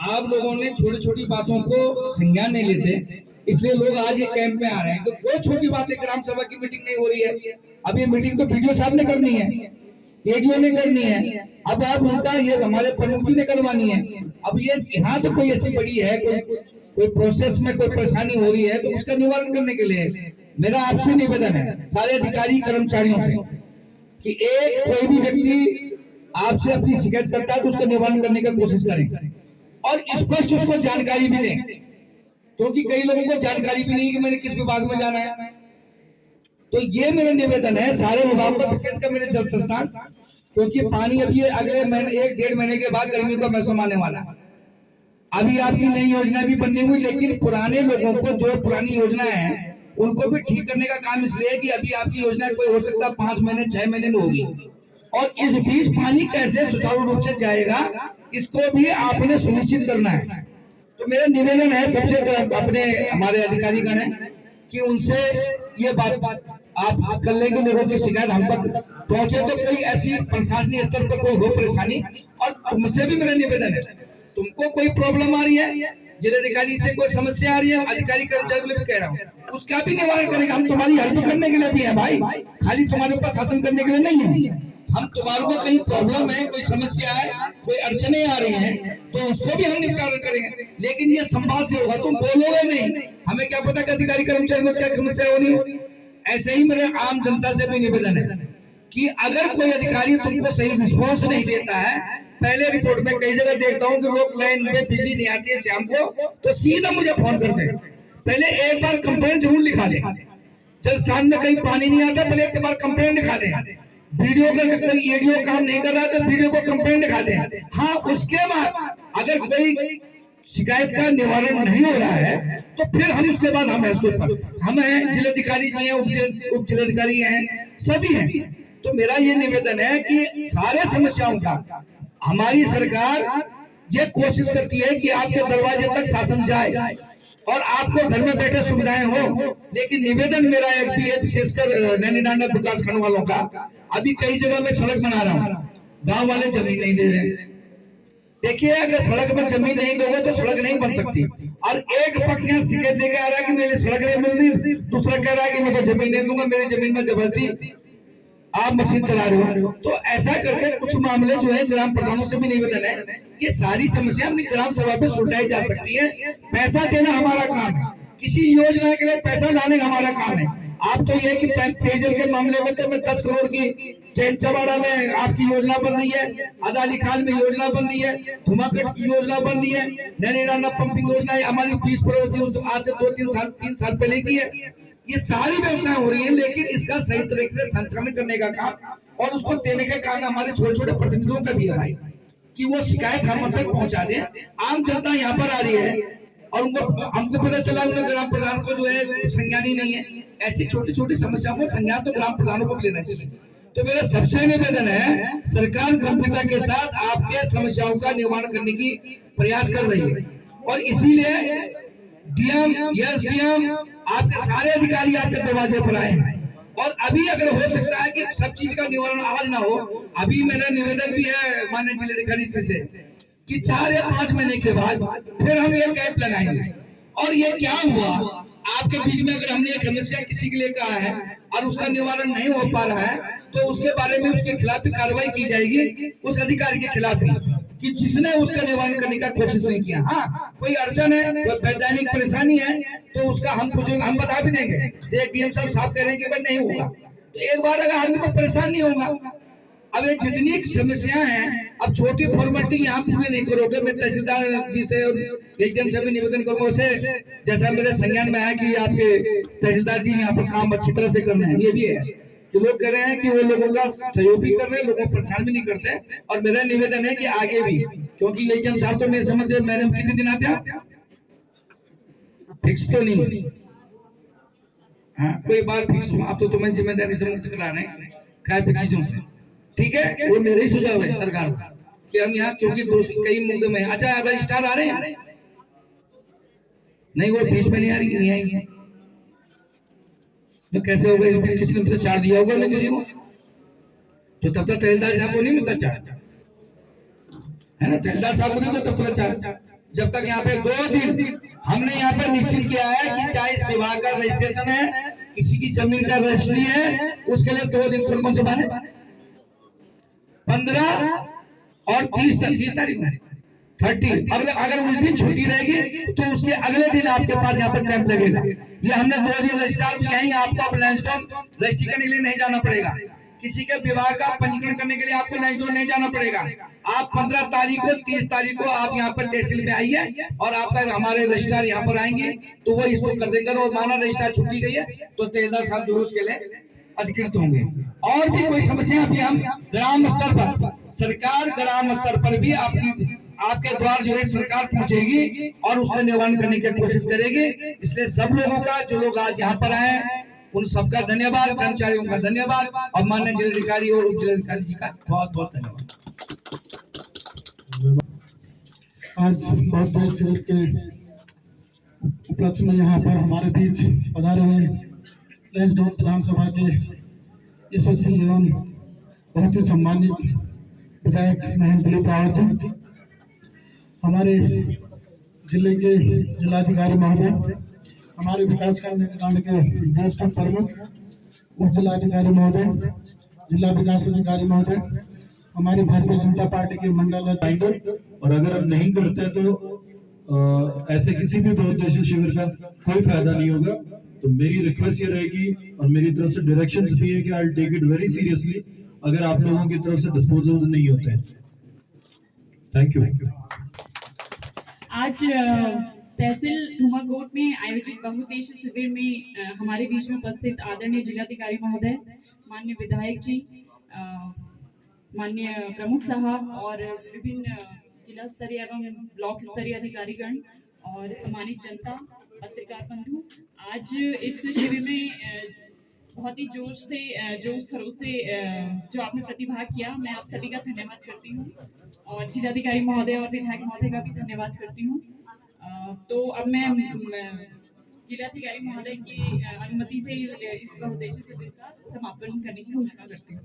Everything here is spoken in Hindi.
आप लोगों ने छोटी छोटी बातों को संज्ञान नहीं लेते, इसलिए लोग आज ये कैंप में आ रहे हैं। तो कोई छोटी बात है, ग्राम सभा की मीटिंग नहीं हो रही है। अब ये मीटिंग तो वीडियो साहब ने करनी है, एडीओ ने करनी है। अब आप उनका ये हमारे प्रमुख जी ने करवानी है। अब ये यहाँ तो कोई ऐसी बड़ी है, कोई प्रोसेस में कोई परेशानी हो रही है, तो उसका निवारण करने के लिए मेरा आपसे निवेदन है सारे अधिकारी कर्मचारियों से कि एक कोई भी व्यक्ति आपसे अपनी शिकायत करता है तो उसका निवारण करने की कोशिश करें और स्पष्ट उसको जानकारी भी दें, क्योंकि कई लोगों को जानकारी भी नहीं कि मैंने किस विभाग में जाना है। तो ये मेरा निवेदन है सारे विभागों का, विशेषकर मेरे जल संस्थान, क्योंकि पानी अभी अगले महीने 1-1.5 महीने के बाद गर्मी का मौसम आने वाला है। अभी आपकी नई योजना भी बननी हुई, लेकिन पुराने लोगों को जो पुरानी योजना है उनको भी ठीक करने का काम इसलिए कि अभी आपकी योजना कोई हो सकता है 5 महीने 6 महीने में होगी, और इस बीच पानी कैसे सुचारू रूप से जाएगा इसको भी आपने सुनिश्चित करना है। तो मेरा निवेदन है सबसे अपने हमारे अधिकारी गण है कि उनसे ये बात आप कर लेंगे, लोगों की शिकायत हम तक पहुंचे तो कोई ऐसी प्रशासनिक स्तर पर कोई हो परेशानी। और तुमसे भी मेरा निवेदन है, तुमको कोई प्रॉब्लम आ रही है, जिलाधिकारी से कोई समस्या आ रही है, अधिकारी कर्मचारी भी कह रहा हूँ, उसका भी निवारण करेंगे। हम तुम्हारी हेल्प करने के लिए भी है भाई, खाली तुम्हारे ऊपर शासन करने के लिए नहीं है। हम तुम्हारे को कहीं प्रॉब्लम है, कोई समस्या है, कोई अड़चने आ रही हैं, तो उसको भी हम निपटारा करेंगे। लेकिन ये संवाद से होगा, तुम बोलोगे नहीं, हमें क्या पता कि अधिकारी कर्मचारी को क्या समस्या हो रही है। ऐसे ही मेरे आम जनता से भी निवेदन है कि अगर कोई अधिकारी तुमको सही रिस्पॉन्स नहीं देता है, पहले रिपोर्ट में कई जगह देखता हूँ कि रोक लाइन में बिजली नहीं आती है शाम को, तो सीधा मुझे फोन करते हैं। पहले एक बार कंप्लेंट जरूर लिखा दे, जल स्थान में कहीं पानी नहीं आता, पहले एक बार कंप्लेंट लिखा दे। वीडियो का कोई एडीओ काम नहीं कर रहा तो वीडियो को कंप्लेंट लिखा दे। हाँ, उसके बाद अगर कोई शिकायत का निवारण नहीं हो रहा है तो फिर हम उसके बाद हम हैं जिलाधिकारी जी हैं, उप जिलाधिकारी हैं, सभी हैं। तो मेरा ये निवेदन है कि सारे समस्याओं का हमारी सरकार ये कोशिश करती है कि आपके दरवाजे तक शासन जाए और आपको घर में बैठे सुविधाएं हो। लेकिन निवेदन मेरा एक भी है, विशेषकर नैनीडांडा विकास खंड वालों का, अभी कई जगह में सड़क बना रहा हूँ, गांव वाले जमीन नहीं दे रहे। देखिए, अगर सड़क में जमीन नहीं दोगे तो सड़क नहीं बन सकती। और एक पक्ष यहाँ शिकायत लेके आ रहा है कि मेरी सड़क नहीं मिल रही, दूसरा कह रहा है कि मैं तो जमीन नहीं दूंगा, मेरी जमीन में जबरदस्ती आप मशीन चला रहे हो। तो ऐसा करके कुछ मामले जो है ग्राम प्रधानों से भी निवेदन है, ये सारी समस्या अपनी ग्राम सभा पे सुलझाई जा सकती है। पैसा देना हमारा काम है, किसी योजना के लिए पैसा लाने का हमारा काम है। आप तो ये कि पेयजल के मामले में तो मैं 10 करोड़ की चैन चबाड़ा में आपकी योजना बन रही है, अदाली खाल में योजना बन रही है, धुमाकट की योजना बन रही है, नैनीडांडा पंपिंग योजना हमारी 20 करोड़ आज से 2-3 साल पहले की है। ये सारी व्यवस्थाएं हो रही है, लेकिन इसका सही तरीके से संचालन करने का काम और उसको देने का काम हमारे छोटे छोटे प्रतिनिधियों का भी है भाई, कि वो शिकायत हम तक पहुंचा दें। आम जनता यहाँ पर आ रही है और उनको हमको पता चला उन्हें ग्राम प्रधान को जो है संज्ञान ही नहीं है। ऐसी छोटी छोटी समस्याओं को संज्ञान तो ग्राम प्रधानों को भी लेना चाहिए। तो मेरा सबसे निवेदन है, सरकार गंभीरता के साथ आपके समस्याओं का निवारण करने की प्रयास कर रही है और इसीलिए डीएम एसडीएम आपके सारे अधिकारी आपके दरवाजे पर आए हैं। और अभी अगर हो सकता है कि सब चीज का निवारण आज ना हो, अभी मेरा निवेदन भी है माननीय जिलाधिकारी से कि 4 या 5 महीने के बाद फिर हम ये कैंप लगाएंगे। और ये क्या हुआ आपके बीच में, अगर हमने एक समस्या किसी के लिए कहा है और उसका निवारण नहीं हो पा रहा है तो उसके बारे में उसके खिलाफ भी कार्रवाई की जाएगी, उस अधिकारी के खिलाफ भी, कि जिसने उसका निवारण करने का कोशिश नहीं किया। हाँ, कोई अड़चन है, कोई वैधानिक परेशानी है तो उसका हम बता भी देंगे। जैसे डीएम साहब कह रहे हैं कि भाई नहीं होगा, तो एक बार अगर आदमी को परेशान नहीं होगा। अब ये जितनी समस्याएं हैं, अब छोटी फॉर्मेलिटी यहाँ पूरी नहीं करोगे। मैं तहसीलदार जी से और एकदम से भी निवेदन करूंगा उसे, जैसा मेरे संज्ञान में है कि आपके तहसीलदार जी यहाँ पर काम अच्छी तरह से करना है। ये भी है कि लोग कह रहे हैं कि वो लोगों का सहयोग भी कर रहे हैं, लोगों को परेशान भी नहीं करते। और मेरा निवेदन है कि आगे भी, क्योंकि एकदम साहब तो मैं समझ मैंने कितने दिन आते हैं फिक्स तो नहीं, हाँ कोई बार फिक्स, आप तो तुम्हें जिम्मेदारी से मुक्त करा रहे हैं काय चीजों से, ठीक है। वो मेरे ही सुझाव है सरकार का कि हम यहाँ, क्योंकि कई मुद्दे में अच्छा रजिस्ट्रार आ रहे हैं, नहीं वो बीच में नहीं आ रही, नहीं आई है तो कैसे होगा? इसमें किसी ने तो चार्ज दिया होगा ना किसी को, तो तब तक तहसीलदार साहब को नहीं मिलता चार्ज, है ना। तहसीलदार साहब को नहीं तो तब तक चार्ज, जब तक यहाँ पे 2 दिन हमने यहाँ पर निश्चित किया है कि चाहे इस विभाग का रजिस्ट्रेशन है, किसी की जमीन का रजिस्ट्री है, उसके लिए 2 दिन कौन से बारे 15 और 30 तारीख में 30। अगर उस दिन छुट्टी रहेगी तो उसके अगले दिन आपके पास यहाँ पर कैंप लगेगा। ये हमने 2 दिन रजिस्ट्रार कहीं आपको अब लैंडस्टोन रजिस्ट्री करने के लिए नहीं जाना पड़ेगा, किसी के विभाग का पंजीकरण करने के लिए आपको लैंडस्टोन नहीं जाना पड़ेगा। आप 15 तारीख को 30 तारीख को आप यहाँ पर तहसील में आइए और आपका हमारे रजिस्ट्रार यहाँ पर आएंगे तो वो इसको कर देंगे। और माना रजिस्ट्रार छुट्टी गई है तो तहसीलदार साहब जरूर उसके लिए अधिकृत होंगे। और भी कोई समस्या भी हम ग्राम स्तर पर, सरकार ग्राम स्तर पर भी आपके द्वार जो है सरकार पहुंचेगी और उसका निवारण करने की कोशिश करेगी। इसलिए सब लोगों का, जो लोग आज यहाँ पर आए उन सबका धन्यवाद, कर्मचारियों का धन्यवाद और माननीय जिलाधिकारी और उप जिलाधिकारी जी का बहुत बहुत धन्यवाद। आज बहुत बड़े शिविर के उपलक्ष्य में यहाँ पर हमारे बीच पधारे हुए लैंसडाउन विधानसभा के यशस्वी एवं बहुत ही सम्मानित विधायक महेंद्र दिलीप रावत जी, हमारे जिले के जिलाधिकारी महोदय, हमारे विकास खंड के ज्येष्ठ प्रमुख उप जिलाधिकारी महोदय, जिला विकास अधिकारी महोदय, हमारी भारतीय जनता पार्टी के मंडल टाइगर। और अगर हम नहीं करते तो ऐसे किसी भी बहुउद्देशीय शिविर का कोई फायदा नहीं होगा। तो मेरी रिक्वेस्ट ये रहेगी और मेरी तरफ से डायरेक्शंस भी है कि I will take it very seriously अगर आप लोगों की तरफ से डिस्पोजल्स नहीं होते हैं। Thank you. आज तहसील धूमाकोट में आयोजित बहुउद्देशीय शिविर में हमारे बीच में उपस्थित आदरणीय जिलाधिकारी महोदय, माननीय विधायक जी, माननीय प्रमुख साहब और विभिन्न जिला स्तरीय एवं ब्लॉक स्तरीय अधिकारीगण और सम्मानित जनता, पत्रकार बंधु, आज इस शिविर में बहुत ही जोश खरोश से जो आपने प्रतिभाग किया, मैं आप सभी का धन्यवाद करती हूँ और जिलाधिकारी महोदय और विधायक महोदय का भी धन्यवाद करती हूँ। तो अब मैं जिलाधिकारी महोदय की अनुमति से इस बहुउद्देशीय शिविर का समापन करने की घोषणा करती हूँ।